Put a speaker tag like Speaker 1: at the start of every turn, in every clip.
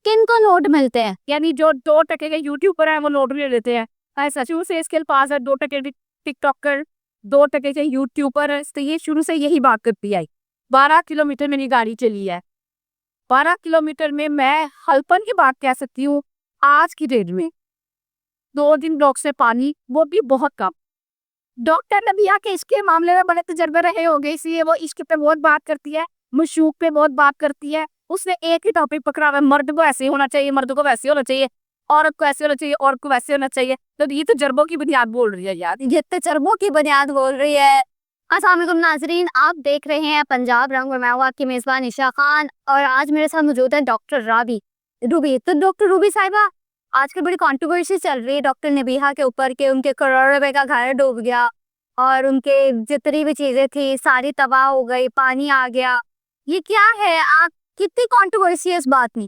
Speaker 1: किनको नोट मिलते हैं?
Speaker 2: यानी जो 2 टके के यूट्यूबर हैं वो नोट ले लेते हैं। ऐसा शुरू से इसके पास है 2 टके टिकटॉकर, 2 टके के यूट्यूबर है, तो ये शुरू से यही बात करती आई। 12 किलोमीटर मेरी गाड़ी चली है। 12 किलोमीटर में मैं हल्पन की बात कह सकती हूँ आज की डेट में। 2 दिन ब्लॉक से पानी, वो भी बहुत कम। डॉक्टर नबिया के इसके मामले में बड़े तजर्बे रहे होंगे, इसलिए वो इश्क पे बहुत बात करती है, मशूक पे बहुत बात करती है। उसने एक ही टॉपिक पकड़ा हुआ है, मर्द को ऐसे होना चाहिए, मर्द को वैसे होना चाहिए, औरत को ऐसे होना चाहिए, औरत को वैसे होना चाहिए। तो ये तजर्बों की बुनियाद बोल रही है यार।
Speaker 1: ये तजर्बों की बुनियाद बोल रही है। अस्सलाम वालेकुम नाजरीन, आप देख रहे हैं पंजाब रंग और मैं हूं आपकी मेजबान ईशा खान और आज मेरे साथ मौजूद है डॉक्टर रूबी। तो डॉक्टर रूबी साहिबा, आजकल बड़ी कंट्रोवर्सी चल रही है डॉक्टर नबीहा के ऊपर के उनके करोड़ों रुपए का घर डूब गया और उनके जितनी भी चीजें थी सारी तबाह हो गई, पानी आ गया। ये क्या है? आप कितनी कंट्रोवर्सी है इस बात में?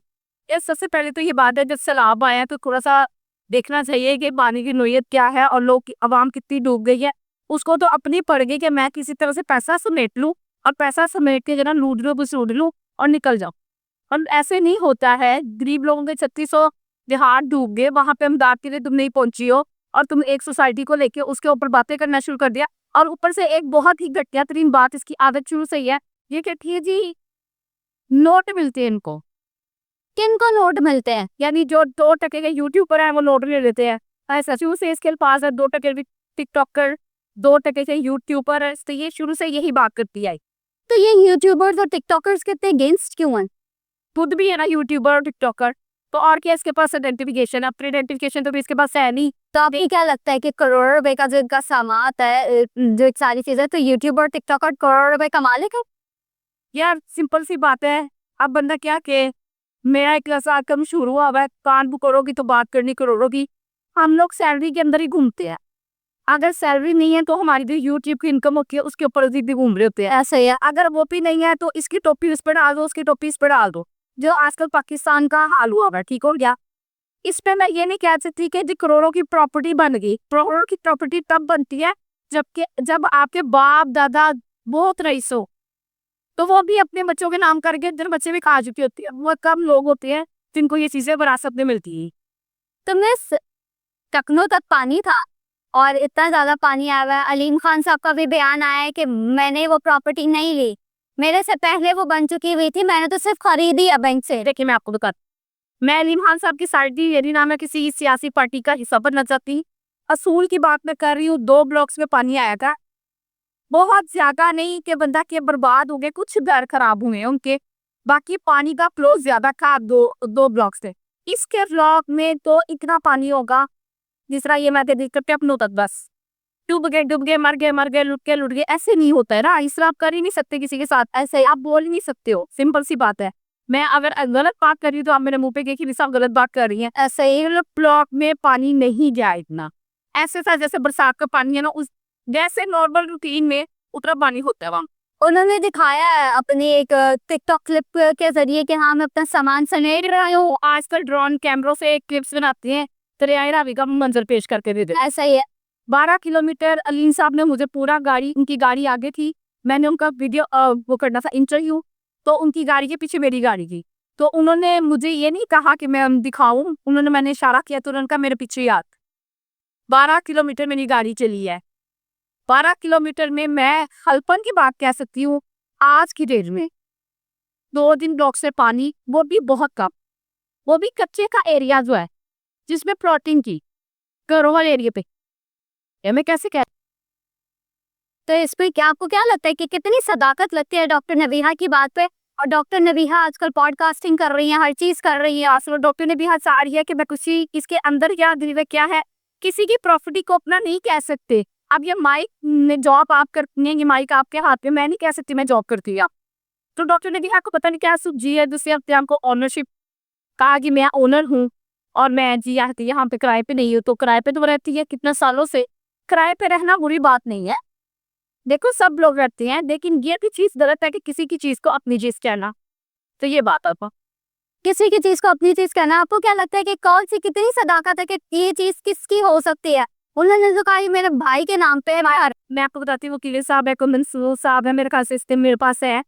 Speaker 2: ये सबसे पहले तो ये बात है, जब सैलाब आया तो थोड़ा सा देखना चाहिए कि पानी की नोयत क्या है और लोग आवाम कितनी डूब गई है। उसको तो अपनी पड़ गई कि मैं किसी तरह से पैसा समेट लूं और पैसा समेट के जना लूट लूं और निकल जाऊं। और ऐसे नहीं होता है। गरीब लोगों के 3600 देहात डूब गए, वहां पे इमदाद के लिए तुम नहीं पहुंची हो और तुम एक सोसाइटी को लेके उसके ऊपर बातें करना शुरू कर दिया। और ऊपर से एक बहुत ही घटिया तरीन बात, इसकी आदत शुरू से ही है, ये कहती है जी नोट मिलते हैं इनको।
Speaker 1: किनको नोट मिलते हैं?
Speaker 2: यानी जो 2 टके के यूट्यूबर हैं वो नोट ले लेते हैं। ऐसा शुरू से इसके पास है 2 टके टिकटॉकर, 2 टके के यूट्यूबर है, तो ये शुरू से यही बात करती आई।
Speaker 1: तो ये यूट्यूबर्स और टिकटॉकर्स कितने अगेंस्ट क्यों हैं?
Speaker 2: खुद भी है ना यूट्यूबर और टिकटॉकर, तो और क्या इसके पास आइडेंटिफिकेशन है? अपनी आइडेंटिफिकेशन तो भी इसके पास है नहीं।
Speaker 1: तो आपको क्या लगता है कि करोड़ों रुपए का जो इनका सामान है, जो एक सारी चीजें, तो यूट्यूबर और टिकटॉकर करोड़ों रुपए कमा लेगा?
Speaker 2: यार सिंपल सी बात है, अब बंदा क्या के, मेरा एक ऐसा कम शुरू हुआ है, कान करोगी तो बात करनी करोड़ों की। हम लोग सैलरी के अंदर ही घूमते हैं। अगर सैलरी नहीं है तो हमारी जो यूट्यूब की इनकम होती है उसके ऊपर भी घूम रहे होते हैं।
Speaker 1: ऐसा ही है।
Speaker 2: अगर वो भी नहीं है तो इसकी टोपी उस पर डाल दो, उसकी टोपी इस पर डाल दो, जो आजकल पाकिस्तान का हाल हुआ है। ठीक हो गया। इस पे मैं ये नहीं कह सकती कि जी करोड़ों की प्रॉपर्टी बन गई। करोड़ों की प्रॉपर्टी तब बनती है जब आपके बाप दादा बहुत रईस हो, तो वो भी अपने बच्चों के नाम करके जिन बच्चे भी खा चुके होते हैं। वो कम लोग होते हैं जिनको ये चीजें विरासत में मिलती है।
Speaker 1: तुमने टखनों तक पानी था और इतना ज्यादा पानी आया हुआ है। अलीम खान साहब का भी बयान आया है कि मैंने वो प्रॉपर्टी नहीं ली, मेरे से पहले वो बन चुकी हुई थी, मैंने तो सिर्फ खरीदी है बैंक से।
Speaker 2: देखिए मैं आपको बताती, मैं अलीम खान साहब की साइड दी, यदि ना मैं किसी सियासी पार्टी का हिस्सा बनना चाहती। असूल की बात मैं कर रही हूँ। 2 ब्लॉक्स में पानी आया था, बहुत ज्यादा नहीं कि बंदा के बर्बाद हो गए, कुछ घर खराब हुए उनके, बाकी पानी का फ्लो ज्यादा था। दो ब्लॉक से इसके ब्लॉक में तो इतना पानी होगा जिस तरह ये मैं देख करके अपनों तक बस डूब गए मर गए लुट गए। ऐसे नहीं होता है ना, इस तरह आप कर ही नहीं सकते किसी के साथ, ऐसे आप बोल ही नहीं सकते हो। सिंपल सी बात है। मैं अगर गलत बात कर रही हूँ तो आप मेरे मुंह पे कि आप गलत बात कर रही हैं। ऐसे ही ब्लॉक में पानी नहीं जाए इतना, ऐसे था जैसे बरसात का पानी है ना, उस जैसे नॉर्मल रूटीन में उतना पानी होता है वहाँ।
Speaker 1: उन्होंने दिखाया है अपनी एक टिकटॉक क्लिप के जरिए कि हाँ मैं अपना सामान समेट रहा हूँ।
Speaker 2: आजकल ड्रोन कैमरों से क्लिप्स बनाते हैं, दरियाए रावी का मंजर पेश करके दे देते।
Speaker 1: ऐसा ही है।
Speaker 2: 12 किलोमीटर अलीम साहब ने मुझे पूरा गाड़ी, उनकी गाड़ी आगे थी, मैंने उनका वीडियो वो करना था इंटरव्यू, तो उनकी गाड़ी के पीछे मेरी गाड़ी थी। तो उन्होंने मुझे ये नहीं कहा कि मैं दिखाऊं, उन्होंने मैंने इशारा किया तो उन्होंने कहा मेरे पीछे याद। 12 किलोमीटर मेरी गाड़ी चली है। 12 किलोमीटर में मैं हल्पन की बात कह सकती हूँ आज की डेट में। 2 दिन ब्लॉक से पानी, वो भी बहुत कम, वो भी कच्चे का एरिया जो है जिसमें प्लॉटिंग की घरों वाले एरिया पे। ये मैं कैसे कह,
Speaker 1: तो इस पे क्या आपको क्या लगता है कि कितनी सदाकत लगती है डॉक्टर नबीहा की बात पे? और डॉक्टर नबीहा आजकल पॉडकास्टिंग कर रही है, हर चीज कर रही है। आजकल डॉक्टर नबीहा चाह रही है कि मैं किसी इसके अंदर क्या दिल क्या है, किसी की प्रॉपर्टी को अपना नहीं कह सकते। अब ये माइक जॉब आप करती हैं, ये माइक आपके हाथ में, मैं नहीं कह सकती मैं जॉब करती हूँ। तो डॉक्टर नबीहा को पता नहीं क्या सूझी है जिससे अपने आप को ऑनरशिप कहा कि मैं ओनर हूँ और मैं जी यहाँ पे किराए पे नहीं हूँ। तो किराए पे तो वो रहती है कितना सालों से। किराए पे रहना बुरी बात नहीं है, देखो सब लोग रहते हैं, लेकिन ये भी चीज गलत है कि किसी की चीज को अपनी चीज कहना। तो ये बात आप किसी की चीज को अपनी चीज कहना, आपको क्या लगता है कि कौन सी कितनी सदाकत है कि ये चीज किसकी हो सकती है? उन्होंने तो कहा ये मेरे भाई के नाम पे है।
Speaker 2: मैं आपको बताती हूँ, वकील साहब है, मंसूर साहब है, मेरे ख्याल से मेरे पास है,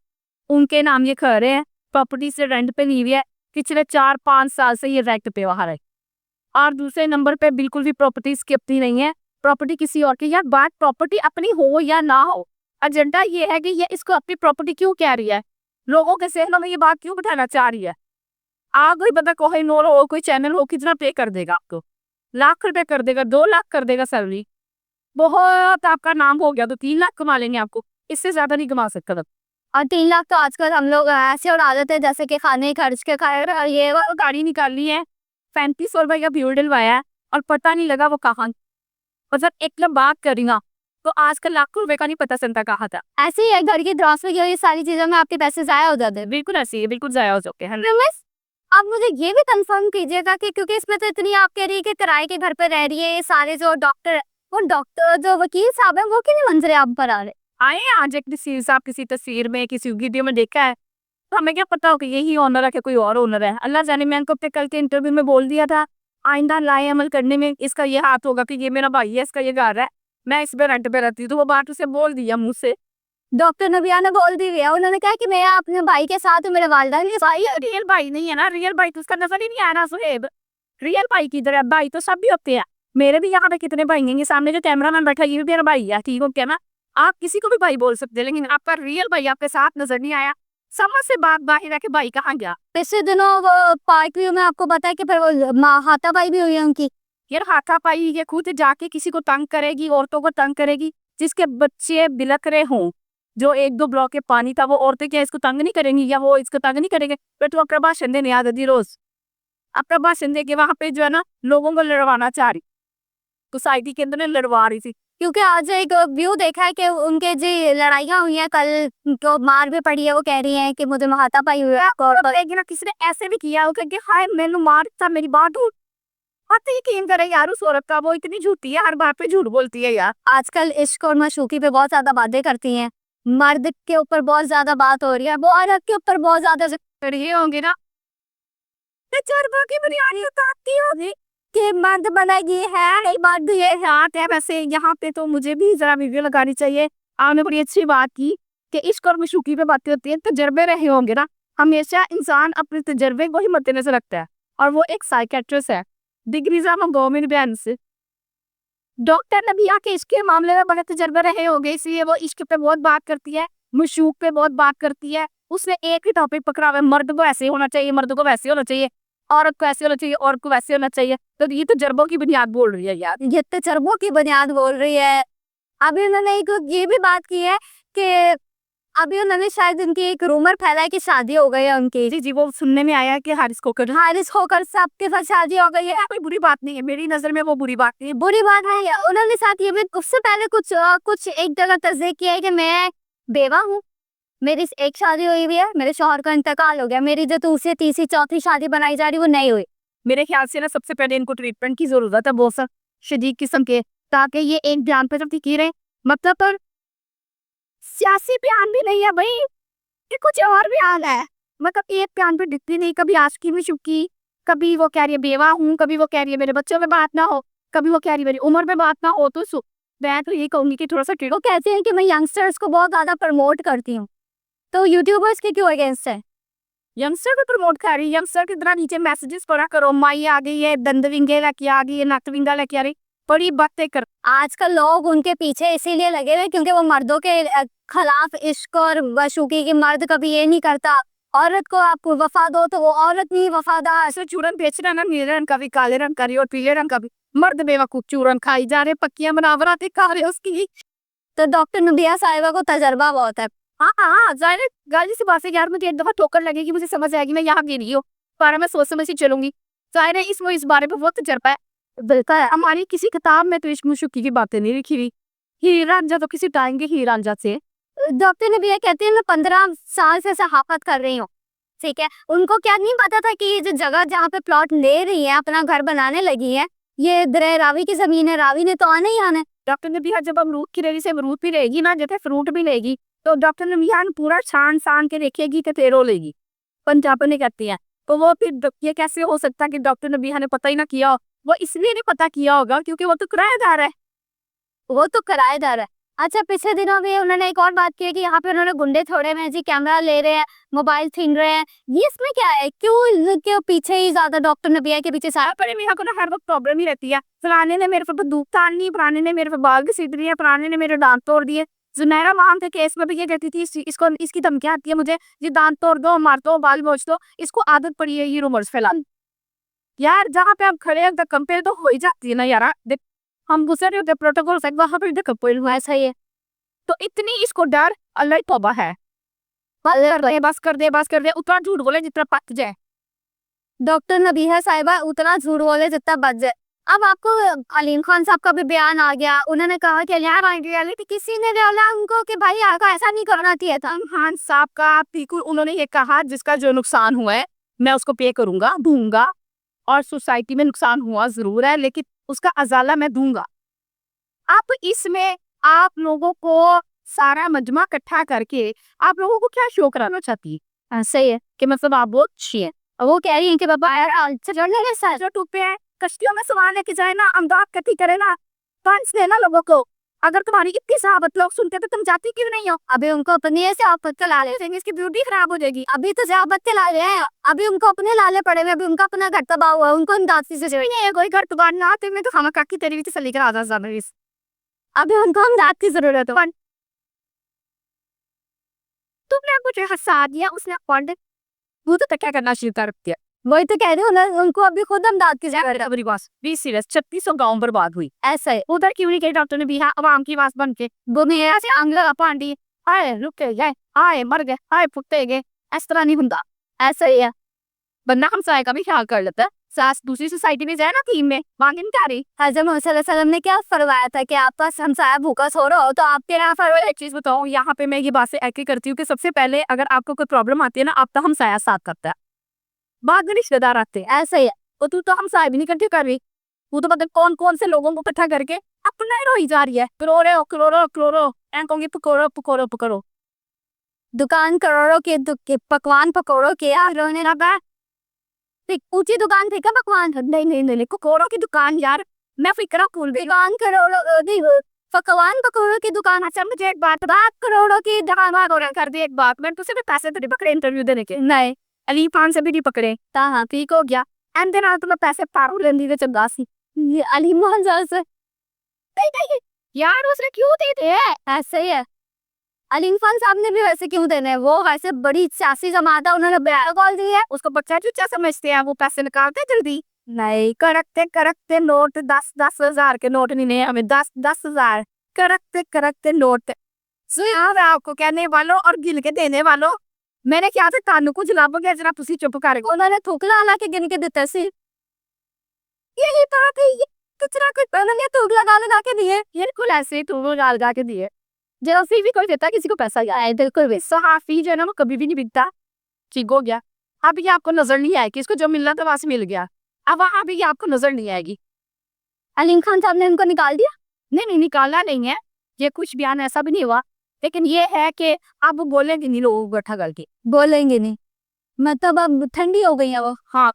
Speaker 2: उनके नाम ये घर है, प्रॉपर्टी से रेंट पे ली हुई है। पिछले 4-5 साल से ये रेक्ट पे बाहर है। और दूसरे नंबर पे बिल्कुल भी प्रॉपर्टीज की अपनी नहीं है, प्रॉपर्टी किसी और की। यार बात प्रॉपर्टी अपनी हो या ना हो, एजेंडा ये है कि ये इसको अपनी प्रॉपर्टी क्यों कह रही है, लोगों के सहनों में ये बात क्यों बिठाना चाह रही है। कोई बंदा कोहिनूर हो, कोई चैनल हो, कितना पे कर देगा आपको? लाख रुपए कर देगा, 2 लाख कर देगा सैलरी। बहुत आपका नाम हो गया तो 3 लाख कमा लेंगे आपको, इससे ज्यादा नहीं कमा सकता तब।
Speaker 1: और 3 लाख तो आजकल हम लोग ऐसे उड़ा देते हैं जैसे कि खाने खर्च के खाए और ये वो।
Speaker 2: गाड़ी निकाली है, 3500 रुपए का फ्यूल डलवाया है और पता नहीं लगा वो कहाँ। मतलब एकदम बात कर रही हूँ, तो आजकल लाखों रुपए का नहीं पता चलता कहाँ था।
Speaker 1: ऐसे ही है, घर की ग्रॉसरी ये सारी चीजों में आपके पैसे जाया हो जाते हैं।
Speaker 2: बिल्कुल ऐसी है, बिल्कुल जाया हो चुके हैं।
Speaker 1: मिस, आप मुझे ये भी कंफर्म कीजिएगा कि क्योंकि इसमें तो इतनी आप कह रही है कि किराए के घर पे रह रही है, ये सारे जो डॉक्टर, वो डॉक्टर जो वकील साहब है वो कितनी मंजरे आप पर आ रहे?
Speaker 2: आए आज एक तस्वीर साहब किसी तस्वीर में किसी वीडियो में देखा है, तो हमें क्या पता हो कि यही ओनर है कि कोई और ओनर है। अल्लाह जाने, मैं इनको अपने कल के इंटरव्यू में बोल दिया था, आइंदा लाए अमल करने में इसका ये हाथ होगा कि ये मेरा भाई है, इसका ये घर है, मैं इस पे रेंट पे रहती हूँ। तो वो बात उसे बोल दिया मुँह से।
Speaker 1: डॉक्टर नबिया ने बोल दी है, उन्होंने कहा कि मैं अपने भाई के साथ हूँ, मेरे वालिदा के
Speaker 2: भाई रियल भाई नहीं है ना, रियल भाई तो उसका नजर ही नहीं आया ना सुहेब। रियल भाई किधर है? भाई तो सब भी होते हैं, मेरे भी यहाँ पे कितने भाई हैं, ये सामने जो कैमरामैन बैठा है ये भी मेरा भाई है, ठीक हो क्या ना? आप किसी को भी भाई बोल सकते हैं, लेकिन आपका रियल भाई आपके साथ नजर नहीं आया। समझ से बात बाहर है कि भाई कहाँ गया।
Speaker 1: पिछले दिनों वो पार्क व्यू में आपको पता है कि फिर वो हाथापाई भी हुई है उनकी।
Speaker 2: यार हाथापाई ये खुद जाके किसी को तंग करेगी, औरतों को तंग करेगी, जिसके बच्चे बिलक रहे हों, जो 1-2 ब्लॉक के पानी था, वो औरतें क्या इसको तंग नहीं करेंगी या वो इसको तंग नहीं करेंगे? फिर तो अपना भाषण देने आ जाती रोज, अपना भाषण दे के वहां पे जो है ना लोगों को लड़वाना चाह रही, सोसाइटी के अंदर लड़वा रही थी।
Speaker 1: क्योंकि आज एक व्यू देखा है कि उनके जी लड़ाइयाँ हुई हैं, कल तो मार भी पड़ी है, वो कह रही हैं कि मुझे हाथापाई हुई है।
Speaker 2: ना किसी ने ऐसे भी किया होगा कि हाय मैंने मार था, मेरी बात हूँ तो यकीन करे यार उस औरत का, वो इतनी झूठी है, हर बात पे झूठ बोलती है यार।
Speaker 1: आजकल इश्क और माशूकी पे बहुत ज्यादा बातें करती हैं, मर्द के ऊपर बहुत ज्यादा बात हो रही है, वो औरत के ऊपर बहुत ज्यादा
Speaker 2: ये होंगे ना तजर्बा की बुनियादी उतारती होगी
Speaker 1: कि मर्द बना ये है, मर्द ये
Speaker 2: हाथ है। वैसे यहाँ पे तो मुझे भी जरा वीडियो लगानी चाहिए। आपने बड़ी अच्छी बात की कि इश्क और माशूकी पे बातें होती हैं, तजर्बे रहे होंगे ना। हमेशा इंसान अपने तजर्बे को ही मद्देनजर रखता है, और वो एक साइकेट्रिस्ट है, डिग्रीज ऑफ गवर्नमेंट बैन से। डॉक्टर नबिया के इश्क के मामले में बड़े तजर्बे रहे होंगे, इसलिए वो इश्क पे बहुत बात करती है, मशूक पे बहुत बात करती है। उसने एक ही टॉपिक पकड़ा हुआ है, मर्द को ऐसे होना चाहिए, मर्द को वैसे होना चाहिए, औरत को ऐसे होना चाहिए, औरत को वैसे होना चाहिए। तो ये तजर्बों की बुनियाद बोल रही है यार,
Speaker 1: ये तजर्बों की बुनियाद बोल रही है। अभी उन्होंने एक ये भी बात की है कि अभी उन्होंने शायद इनकी एक रूमर फैला है कि शादी हो गई है उनकी।
Speaker 2: जी वो सुनने में आया है कि हारिस खोकर
Speaker 1: साहब के साथ शादी हो गई है।
Speaker 2: कोई बुरी बात नहीं है, मेरी नजर में वो बुरी बात नहीं है।
Speaker 1: बुरी बात नहीं है। उन्होंने साथ ये भी उससे पहले कुछ एक जगह तस्दीक किया है कि मैं बेवा हूँ, मेरी एक शादी हुई हुई है, मेरे शौहर का इंतकाल हो गया, मेरी जो दूसरी तीसरी चौथी शादी बनाई जा रही वो नहीं हुई।
Speaker 2: मेरे ख्याल से ना सबसे पहले इनको ट्रीटमेंट की जरूरत है, बहुत शदीद किस्म के, ताकि ये एक ध्यान पर जब की रहे। मतलब पर सियासी बयान भी नहीं है भाई, ये कुछ और बयान है। मतलब एक बयान पे दिखती नहीं, कभी आशिकी में चुपकी, कभी वो कह रही है बेवा हूँ, कभी वो कह रही है मेरे बच्चों में बात ना हो, कभी वो कह रही है मेरी उम्र में बात ना हो। तो मैं तो ये कहूंगी कि थोड़ा सा
Speaker 1: वो कहते हैं कि मैं यंगस्टर्स को बहुत ज्यादा प्रमोट करती हूँ, तो यूट्यूबर्स के क्यों अगेंस्ट है?
Speaker 2: यंगस्टर को प्रमोट कर रही, यंगस्टर की तरह नीचे मैसेजेस पढ़ा करो, माई आ गई है, दंद विंगे लेके आ गई है, नक विंगा लेके आ रही, बड़ी बातें कर।
Speaker 1: आजकल लोग उनके पीछे इसीलिए लगे हुए क्योंकि वो मर्दों के खिलाफ इश्क और माशूकी की, मर्द कभी ये नहीं करता औरत को आप वफा दो तो वो औरत नहीं वफादार।
Speaker 2: ऐसे चूरन बेच रहा ना, नीले रंग का भी, काले रंग का भी और पीले रंग का भी, मर्द बेवकूफ चूरन खाई जा रहे, पक्कियां बनावराते खा रहे उसकी।
Speaker 1: तो डॉक्टर नबिया साहिबा को तजर्बा बहुत है।
Speaker 2: हाँ जाहिर गाजी से बात है यार, मुझे एक दफा ठोकर लगेगी, मुझे समझ आएगी मैं यहाँ गिरी हूँ, पर मैं सोच समझ ही चलूंगी। जाहिर है इस बारे में बहुत तजर्बा है। बिल्कुल हमारी किसी किताब में तो इश्क माशूकी की बातें नहीं लिखी हुई। हीर रांझा तो किसी टाइम के हीर रांझा से।
Speaker 1: डॉक्टर नबिया कहते हैं मैं 15 साल से सहाफत कर रही हूँ, ठीक है। उनको क्या नहीं पता था कि ये जो जगह जहाँ पे प्लॉट ले रही है, अपना घर बनाने लगी है, ये दरे रावी की जमीन है, रावी ने तो आना ही आना है।
Speaker 2: डॉक्टर नबिया जब अमरूद की रेडी से अमरूद भी रहेगी ना, जैसे फ्रूट भी लेगी, तो डॉक्टर नबिया पूरा छान के देखेगी कि तेरो लेगी, पंजाब ने कहती है। तो वो फिर ये कैसे हो सकता है कि डॉक्टर नबिया ने पता ही ना किया? वो इसलिए नहीं पता किया होगा क्योंकि वो तो किराएदार है,
Speaker 1: वो तो किराएदार है। अच्छा, पिछले दिनों में उन्होंने एक और बात की है कि यहाँ पे उन्होंने गुंडे छोड़े हुए हैं जी, कैमरा ले रहे हैं, मोबाइल छीन रहे हैं। ये इसमें क्या है? क्यों इनके पीछे ही ज्यादा डॉक्टर नबिया के पीछे सारा
Speaker 2: पर यहाँ को ना हर वक्त प्रॉब्लम ही रहती है। फलाने ने मेरे पे बंदूक तान ली, फलाने ने मेरे पे बाल घसीट दिए, फलाने ने मेरे दांत तोड़ दिए। जुनैरा माम के केस में भी ये कहती थी इसको इसकी धमकियां आती है मुझे, ये दांत तोड़ दो, मार दो, बाल नोच दो। इसको आदत पड़ी है ये रूमर्स फैलाने। यार जहाँ पे आप खड़े हैं कंपेयर तो हो ही जाती है ना यार। देख हम गुस्से नहीं होते, प्रोटोकॉल से वहां पे कंपेयर हुआ ऐसा ही है। तो इतनी इसको डर अल्लाह तौबा है। बस कर दे उतना झूठ बोले जितना पच जाए।
Speaker 1: डॉक्टर नबीहा साहिबा उतना झूठ बोले जितना बच जाए। अब आपको अलीम खान साहब का भी बयान आ गया, उन्होंने कहा कि यार रियलिटी किसी ने बोला उनको कि भाई आपको ऐसा नहीं करना चाहिए था।
Speaker 2: खान साहब का बिल्कुल उन्होंने ये कहा जिसका जो नुकसान हुआ है मैं उसको पे करूंगा, दूंगा। और सोसाइटी में नुकसान हुआ जरूर है लेकिन उसका अजाला मैं दूंगा। आप इसमें आप लोगों को सारा मजमा इकट्ठा करके आप लोगों को क्या शो कराना चाहती है?
Speaker 1: सही है
Speaker 2: कि मतलब आप बहुत अच्छी है।
Speaker 1: वो कह रही है कि बाबा यार चढ़ने सर
Speaker 2: जो टूपे हैं कश्तियों में सामान लेके जाए ना, अमदाद इकट्ठी करे ना, फंड्स देना लोगों को। अगर तुम्हारी इतनी सहाबत लोग सुनते तो तुम जाती क्यों नहीं हो?
Speaker 1: अभी उनको अपनी ऐसे आपत्ति ला ले,
Speaker 2: इसकी ब्यूटी खराब हो जाएगी।
Speaker 1: अभी तो आपत्ति ला रहे हैं, अभी उनको अपने लाले पड़े हुए, अभी उनका अपना घर तबाह हुआ, उनको इमदादी से
Speaker 2: चाहिए। कोई घर तबाह ना आते में तो खाना काकी तेरी से लेकर आ जा।
Speaker 1: अभी उनको इमदाद की जरूरत है।
Speaker 2: तुमने मुझे हंसा दिया, उसने वो तो क्या करना शुरू कर दिया।
Speaker 1: वही तो कह रही हूँ ना, उनको अभी खुद इमदाद की जरूरत है।
Speaker 2: मेरी बात बी सीरियस 3600 गांव बर्बाद हुई।
Speaker 1: ऐसा है
Speaker 2: उधर क्यों नहीं गए डॉक्टर ने भी आवाम की आवाज बन के
Speaker 1: बुनिया
Speaker 2: से आंगला पांडी आए रुके गए, आए मर गए, आए फुटते गए। इस तरह नहीं होता।
Speaker 1: ऐसा ही है।
Speaker 2: बंदा हमसाए का भी ख्याल कर लेता है। सास दूसरी सोसाइटी में जाए ना टीम में मांगे नहीं रही।
Speaker 1: हजरत मोहम्मद सल्लल्लाहु अलैहि वसल्लम ने क्या फरमाया था कि आप पास हमसाया भूखा सो रहा हो तो आपके यहाँ फरमाया।
Speaker 2: एक चीज बताओ, यहाँ पे मैं ये बात से एग्री करती हूँ कि सबसे पहले अगर आपको कोई प्रॉब्लम आती है ना, आप तो हमसाया साथ करता है, बाद में रिश्तेदार आते हैं।
Speaker 1: ऐसा ही है।
Speaker 2: और तू तो हमसाया भी नहीं इकट्ठे कर रही, तू तो मतलब कौन कौन से लोगों को इकट्ठा करके अपना ही रोई जा रही है। करोड़ो करोड़ो करोड़ो कहूंगी पकौड़ो पकौड़ो पकौड़ो।
Speaker 1: दुकान करोड़ों के पकवान पकौड़ों के रोने लगा। ऊंची दुकान थी क्या पकवान?
Speaker 2: नहीं नहीं नहीं पकौड़ों की दुकान यार, मैं फिक्रा भूल गई।
Speaker 1: दुकान करोड़ों पकवान पकौड़ों की दुकान।
Speaker 2: अच्छा मुझे एक बात करोड़ों की दुकान कर दी। एक बात, मैं तुझसे भी पैसे तो नहीं पकड़े इंटरव्यू देने के?
Speaker 1: नहीं
Speaker 2: अलीम खान से भी नहीं पकड़े।
Speaker 1: हाँ
Speaker 2: ठीक हो गया। एंड देन आज तो मैं पैसे पारू लेंदी चंगा सी
Speaker 1: अलीम खान से।
Speaker 2: नहीं यार उसने क्यों दे दे?
Speaker 1: ऐसे ही है। अलीम खान साहब ने भी वैसे क्यों देने, वो वैसे बड़ी सियासी जमात है, उन्होंने बैग कॉल दी है।
Speaker 2: उसको बच्चा चुच्चा समझते हैं, वो पैसे निकालते जल्दी
Speaker 1: नहीं।
Speaker 2: करकते नोट 10-10 हजार के नोट नहीं है हमें, 10-10 हजार करकते नोट। आपको कहने वालों और गिन के देने वालों, मैंने क्या था कानू को जलाबोगे जरा तुसी चुप कर।
Speaker 1: उन्होंने थूकला ला के गिन के देते सी।
Speaker 2: यही बात है, तुझरा कुछ उन्होंने थूक लगा के दिए। बिल्कुल ऐसे थूक लगा के दिए। जैसे भी कोई देता किसी को पैसा आया बिल्कुल भी। सहाफी जो है ना वो कभी भी नहीं बिकता। ठीक हो गया। अब ये आपको नजर नहीं आएगी, इसको जो मिलना था वहां से मिल गया, अब वहां भी ये आपको नजर नहीं आएगी।
Speaker 1: अलीम खान साहब ने उनको निकाल दिया?
Speaker 2: नहीं निकाला नहीं है, ये कुछ बयान ऐसा भी नहीं हुआ, लेकिन ये है कि अब बोलेंगे नहीं लोग इकट्ठा करके।
Speaker 1: बोलेंगे नहीं मतलब अब ठंडी हो गई है वो।
Speaker 2: हाँ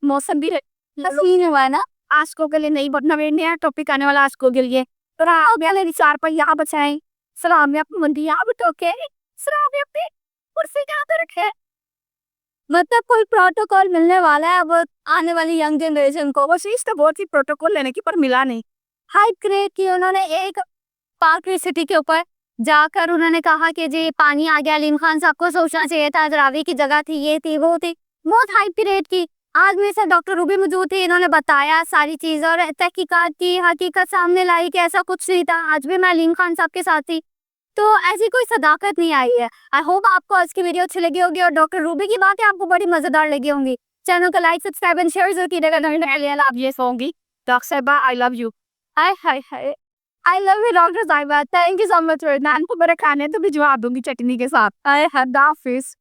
Speaker 2: मौसम भी
Speaker 1: हसीन हुआ है ना।
Speaker 2: आशकों के लिए नहीं बढ़ना, नया टॉपिक आने वाला आशकों के लिए। तो चार पर यहाँ बचाए सलाम मंदी यहाँ टोके सलाम अपने कुर्सी यहाँ पे रखे।
Speaker 1: मतलब कोई प्रोटोकॉल मिलने वाला है अब आने वाली यंग जनरेशन को।
Speaker 2: वो चीज तो बहुत ही प्रोटोकॉल लेने की पर मिला नहीं।
Speaker 1: हाइप क्रिएट की उन्होंने एक पार्क सिटी के ऊपर जाकर उन्होंने कहा कि जी पानी आ गया, अलीम खान साहब को सोचना चाहिए था, जरावी की जगह थी, ये थी वो थी, बहुत हाइप क्रिएट की। आज मेरे साथ डॉक्टर रूबी मौजूद थी, इन्होंने बताया सारी चीज और तहकीकात की हकीकत सामने लाई कि ऐसा कुछ नहीं था। आज भी मैं अलीम खान साहब के साथ थी, तो ऐसी कोई सदाकत नहीं आई है। आई होप आपको आज की वीडियो अच्छी लगी होगी और डॉक्टर रूबी की बातें आपको बड़ी मजेदार लगी होंगी। चैनल को लाइक सब्सक्राइब एंड शेयर जरूर कीजिएगा।
Speaker 2: आप ये सोंगी डॉक्टर साहिबा I love you.
Speaker 1: Hi I love you doctor साहिबा, थैंक यू सो मच।
Speaker 2: नान को मेरे खाने तो भी जवाब दूंगी चटनी के साथ।
Speaker 1: हाय हाय
Speaker 2: हाफिज।